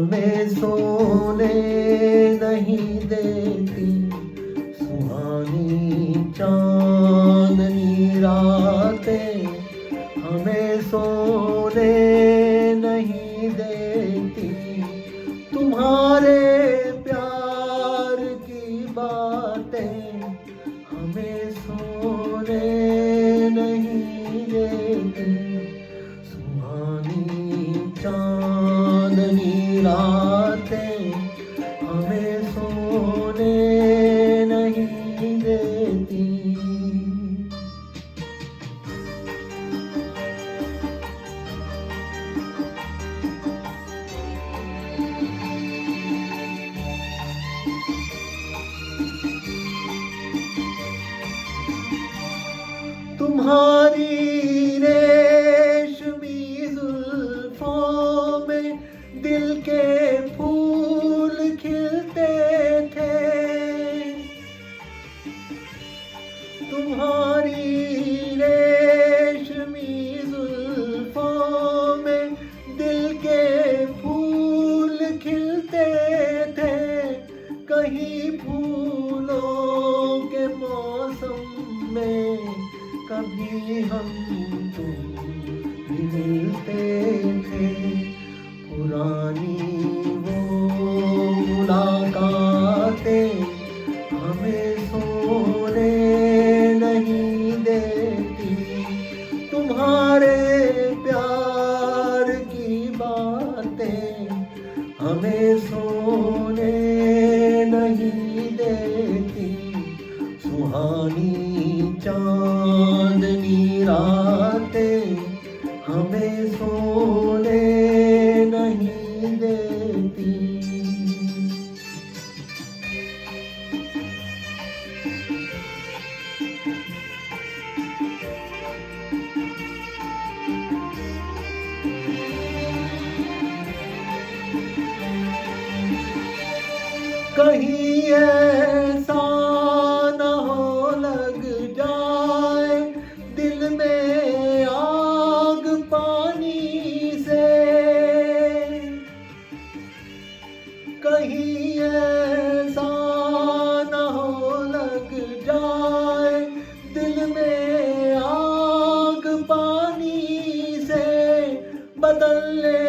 हमें सोने नहीं देती सुहानी चांदनी रातें, हमें सोने नहीं देती तुम्हारे प्यार की बातें, हमें सोने नहीं देती सुहानी चांदनी रातें, हमें सोने नहीं देती। तुम्हारी रेशमी जुल्फों में दिल के फूल खिलते थे, तुम्हारी रेशमी जुल्फों में दिल के फूल खिलते थे, कहीं फूलों के मौसम में कभी हम तुम भी मिलते थे, पुरानी वो मुलाकातें हमें सोने नहीं देती, तुम्हारे प्यार की बातें हमें सोने नहीं देती सुहानी चांदनी रातें, हमें सोने नहीं देती। कहीं ऐसा न हो लग जाए दिल में आग पानी से, कहीं ऐसा न हो लग जाए दिल में आग पानी से, बदल ले